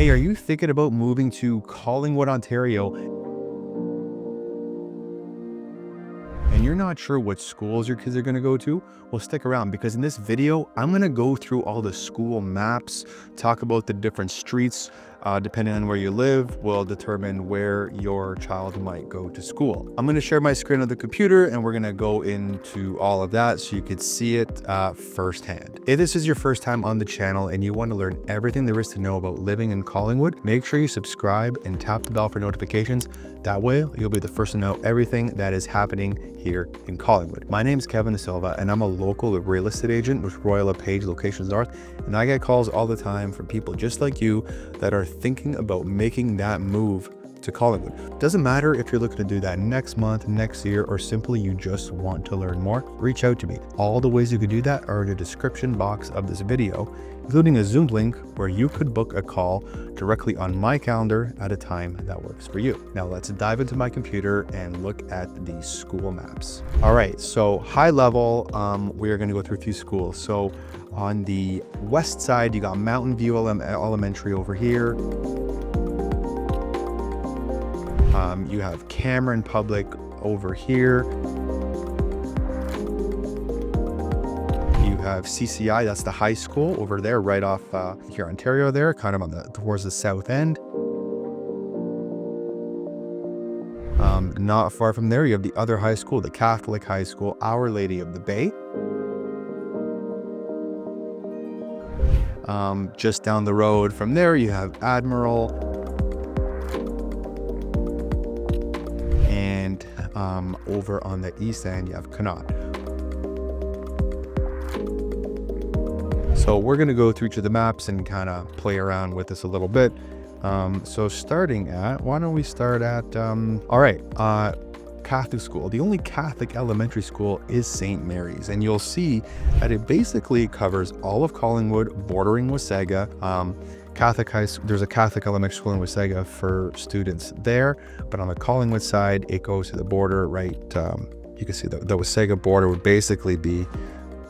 Hey, are you thinking about moving to Collingwood, Ontario, and you're not sure what schools your kids are going to go to? Well, stick around, because in this video, I'm going to go through all the school maps, talk about the different streets, depending on where you live, will determine where your child might go to school. I'm going to share my screen on the computer, and we're going to go into all of that so you could see it firsthand. If this is your first time on the channel and you want to learn everything there is to know about living in Collingwood, make sure you subscribe and tap the bell for notifications. That way, you'll be the first to know everything that is happening here in Collingwood. My name is Kevin Silva, and I'm a local real estate agent with Royal LePage Locations North, and I get calls all the time from people just like you that are thinking about making that move to Collingwood. Doesn't matter if you're looking to do that next month, next year, or simply you just want to learn more, reach out to me. All the ways you could do that are in the description box of this video, including a Zoom link where you could book a call directly on my calendar at a time that works for you. Now let's dive into my computer and look at the school maps. All right, so high level, we are going to go through a few schools. So on the west side, you got Mountain View Elementary over here. You have Cameron Public over here. You have CCI, that's the high school over there, right off here, Ontario there, kind of on towards the south end. Not far from there, you have the other high school, the Catholic high school, Our Lady of the Bay. Just down the road from there, you have Admiral. And over on the east end, you have Connaught. So we're going to go through each of the maps and kind of play around with this a little bit. So starting at, why don't we start at, all right, Catholic school. The only Catholic elementary school is St. Mary's, and you'll see that it basically covers all of Collingwood, bordering Wasaga. Catholic high school, there's a Catholic elementary school in Wasaga for students there, but on the Collingwood side, it goes to the border, right? You can see the Wasaga border would basically be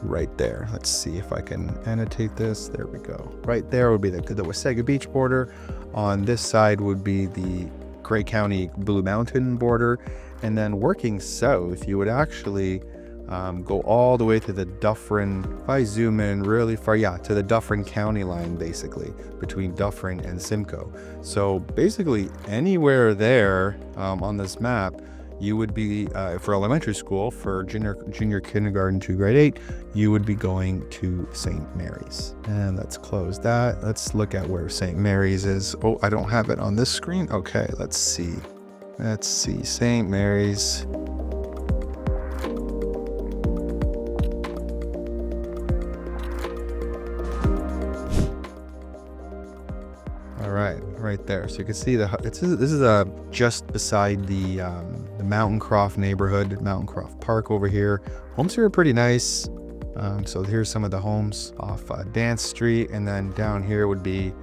right there. Let's see if I can annotate this. There we go. Right there would be the Wasaga Beach border. On this side would be the Grey County Blue Mountain border. And then working south, you would actually go all the way to the Dufferin, if I zoom in really far, yeah, to the Dufferin County line, basically, between Dufferin and Simcoe. So basically anywhere there on this map, you would be, for elementary school, for junior kindergarten to grade 8, you would be going to St. Mary's. And let's close that. Let's look at where St. Mary's is. Oh, I don't have it on this screen. Okay, let's see. Let's see, St. Mary's. Right there, so you can see this is just beside the Mountain Croft neighborhood, Mountain Croft Park over here. Homes here are pretty nice. So here's some of the homes off Dance Street, and then down here would be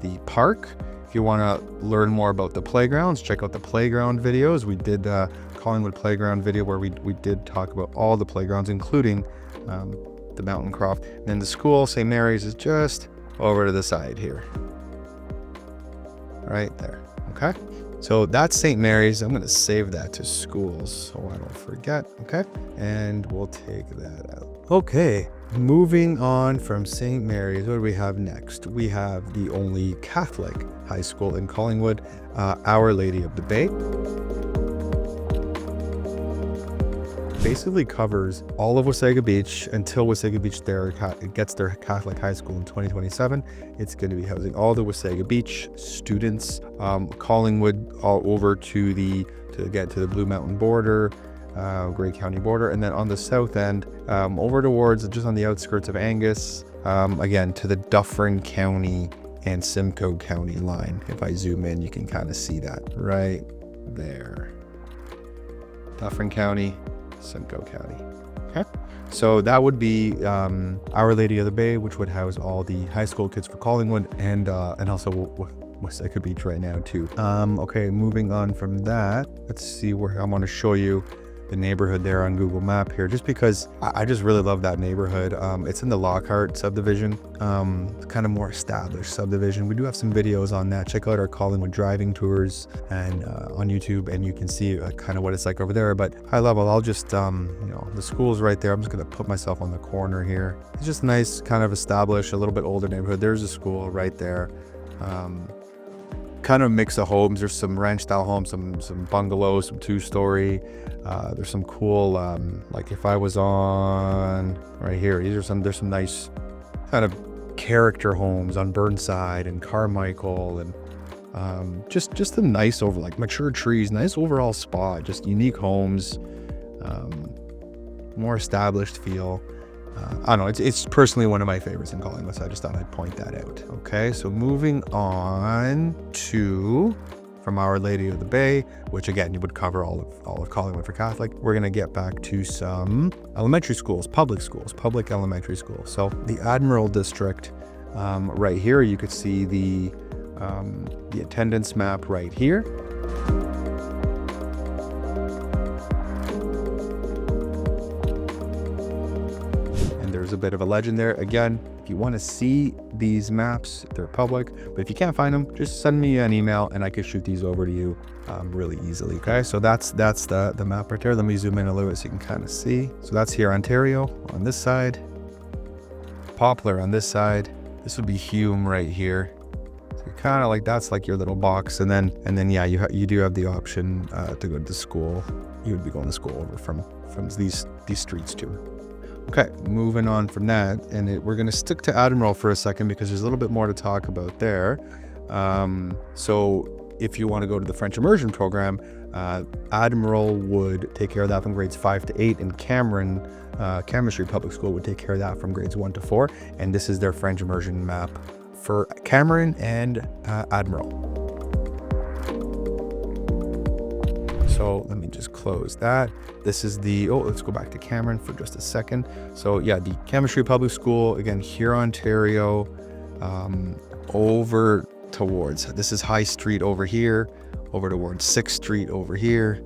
the park. If you want to learn more about the playgrounds, check out the playground videos. We did Collingwood playground video where we did talk about all the playgrounds, including the Mountain Croft. And then the school, St. Mary's, is just over to the side here. Right there. Okay, so that's St. Mary's. I'm going to save that to schools so I don't forget. Okay, and we'll take that out. Okay, moving on from St. Mary's, what do we have next? We have the only Catholic high school in Collingwood, Our Lady of the Bay. Basically covers all of Wasaga Beach until Wasaga Beach gets their Catholic high school in 2027. It's going to be housing all the Wasaga Beach students, Collingwood all over to get to the Blue Mountain border, Grey County border, and then on the south end, over towards just on the outskirts of Angus, again to the Dufferin County and Simcoe County line. If I zoom in, you can kind of see that right there. Dufferin County, Simcoe County. Okay, so that would be Our Lady of the Bay, which would house all the high school kids for Collingwood, and also Wasaga Beach right now too. Okay, moving on from that, let's see where I want to show you the neighborhood there on Google Map here, just because I just really love that neighborhood. It's in the Lockhart subdivision, kind of more established subdivision. We do have some videos on that. Check out our Collingwood driving tours and on YouTube, and you can see kind of what it's like over there. But high level, I'll just, you know, the school's right there. I'm just going to put myself on the corner here. It's just nice, kind of established, a little bit older neighborhood. There's a school right there. Kind of mix of homes. There's some ranch style homes, some bungalows, some 2-story. There's some cool, like if I was on right here, there's some nice kind of character homes on Burnside and Carmichael, and just a nice over, like mature trees, nice overall spot, just unique homes, more established feel. I don't know, it's personally one of my favorites in Collingwood, so I just thought I'd point that out. Okay, so moving on to From Our Lady of the Bay, which again, you would cover all of Collingwood for Catholic. We're gonna get back to some elementary schools, public elementary schools. So the Admiral District, right here, you could see the attendance map right here. There's a bit of a legend there. Again, if you want to see these maps, they're public, but if you can't find them, just send me an email and I can shoot these over to you really easily. Okay, so that's the map right there. Let me zoom in a little bit so you can kind of see. So that's here, Ontario on this side, Poplar on this side. This would be Hume right here. So kind of like, that's like your little box, and then yeah, you do have the option to go to school. You would be going to school over from these streets too. Okay, moving on from that, and we're going to stick to Admiral for a second because there's a little bit more to talk about there. So if you want to go to the French Immersion program, Admiral would take care of that from grades 5 to 8, and Cameron Chemistry Public School would take care of that from grades 1 to 4, and this is their French Immersion map for Cameron and Admiral. So let me just close that. This is the, let's go back to Cameron for just a second. So yeah, the Chemistry Public School, again, here, Ontario, over towards, this is High Street over here, over towards 6th Street over here,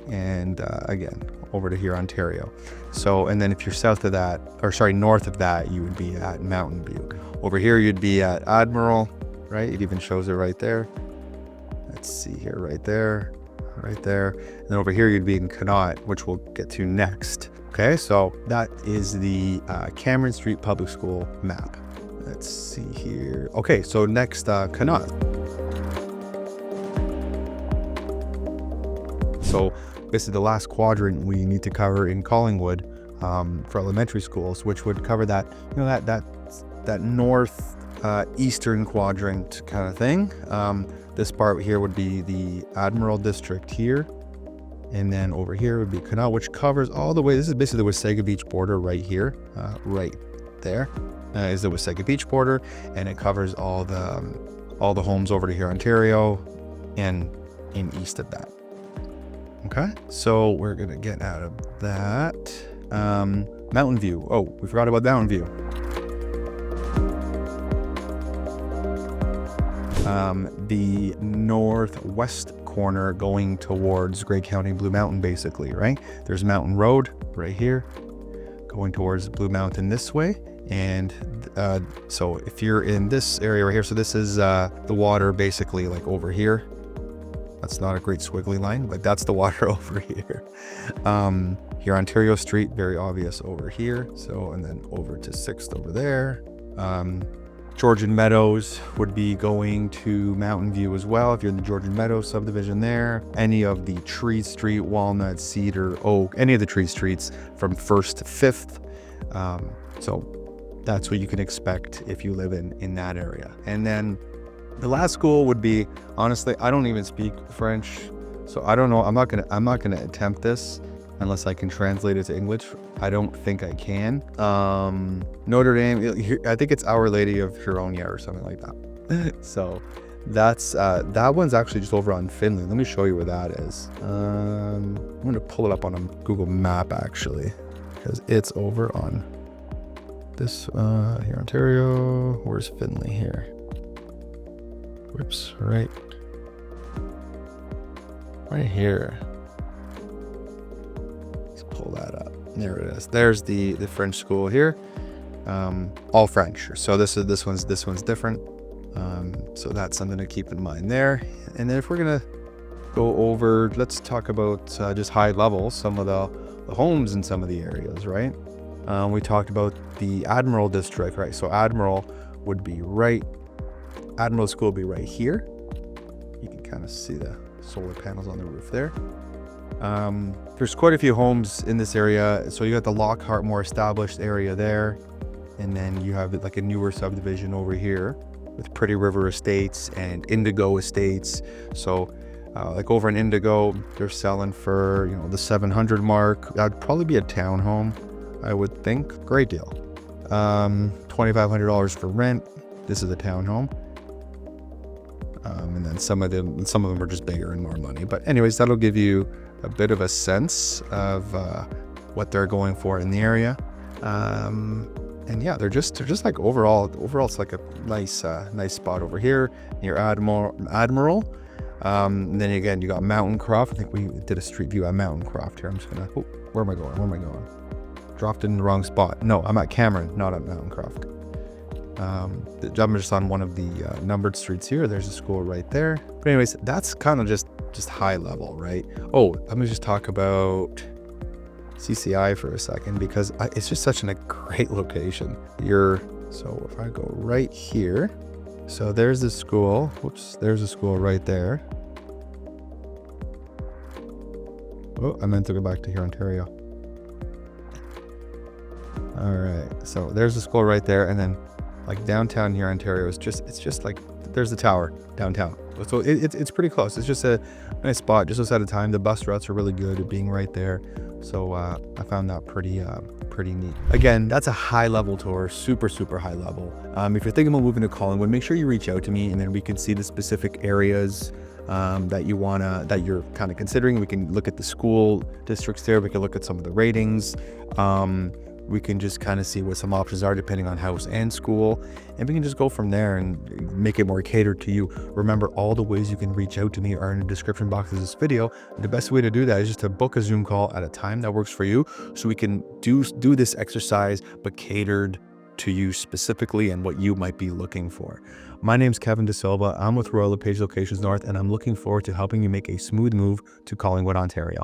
and again, over to here, Ontario. So, and then if you're south of that, or sorry, north of that, you would be at Mountain View. Over here, you'd be at Admiral, right? It even shows it right there. Let's see here, right there. Right there, and then over here you'd be in Connaught, which we'll get to next. Okay, so that is the Cameron Street Public School map. Let's see here. Okay, so next, Connaught. So this is the last quadrant we need to cover in Collingwood for elementary schools, which would cover that, you know, that north eastern quadrant kind of thing. This part here would be the Admiral District here, and then over here would be Connaught, which covers all the way. This is basically the Wasaga Beach border right here, right there is the Wasaga Beach border, and it covers all the homes over to here, Ontario, and in east of that. Okay, so we're gonna get out of that. Mountain View. Oh, we forgot about Mountain View. The northwest corner going towards Grey County, Blue Mountain, basically, right? There's Mountain Road right here, going towards Blue Mountain this way. And so if you're in this area right here, so this is the water basically like over here. That's not a great squiggly line, but that's the water over here. Here, Ontario Street, very obvious over here. So, and then over to 6th over there. Georgian Meadows would be going to Mountain View as well. If you're in the Georgian Meadows subdivision there, any of the Tree Street, Walnut, Cedar, Oak, any of the tree streets from 1st to 5th. So that's what you can expect if you live in that area. And then the last school would be, honestly, I don't even speak French, so I don't know. I'm not gonna attempt this unless I can translate it to English. I don't think I can. Notre Dame, I think it's Our Lady of Huronia or something like that. So that's that one's actually just over on Finland. Let me show you where that is. I'm gonna pull it up on a Google map actually, because it's over on this here, Ontario. Where's Finley here? Whoops, right here. that up. There it is. There's the French school here. All French. So this one's different. So that's something to keep in mind there. And then if we're gonna go over, let's talk about just high level, some of the homes in some of the areas, right? We talked about the Admiral district, right? So Admiral School would be right here. You can kind of see the solar panels on the roof there. There's quite a few homes in this area. So you got the Lockhart, more established area there. And then you have like a newer subdivision over here with Pretty River Estates and Indigo Estates. So like over in Indigo, they're selling for, you know, the 700 mark. That'd probably be a townhome, I would think. Great deal. $2,500 for rent. This is a townhome. And then some of them are just bigger and more money. But anyways, that'll give you a bit of a sense of what they're going for in the area. And yeah, they're just like overall it's like a nice spot over here near Admiral. And then again, you got Mountain Croft. I think we did a street view at Mountain Croft here. I'm just gonna, where am I going? Dropped in the wrong spot. No, I'm at Cameron, not at Mountain Croft. I'm just on one of the numbered streets here. There's a school right there. But anyways, that's kind of just high level, right? Oh, let me just talk about CCI for a second, because it's just such a great location. So if I go right here, so there's the school. Whoops, there's a school right there. Oh, I meant to go back to here, Ontario. All right, so there's the school right there, and then like downtown here, Ontario, it's just like there's the tower downtown. So it's pretty close. It's just a nice spot, just outside of time. The bus routes are really good at being right there. So I found that pretty neat. Again, that's a high level tour, super high level. If you're thinking about moving to Collingwood, make sure you reach out to me, and then we can see the specific areas that you're kind of considering. We can look at the school districts there. We can look at some of the ratings. We can just kind of see what some options are depending on house and school, and we can just go from there and make it more catered to you. Remember, all the ways you can reach out to me are in the description box of this video. And the best way to do that is just to book a Zoom call at a time that works for you, so we can do this exercise, but catered to you specifically and what you might be looking for. My name's Kevin De Silva. I'm with Royal LePage Locations North, and I'm looking forward to helping you make a smooth move to Collingwood, Ontario.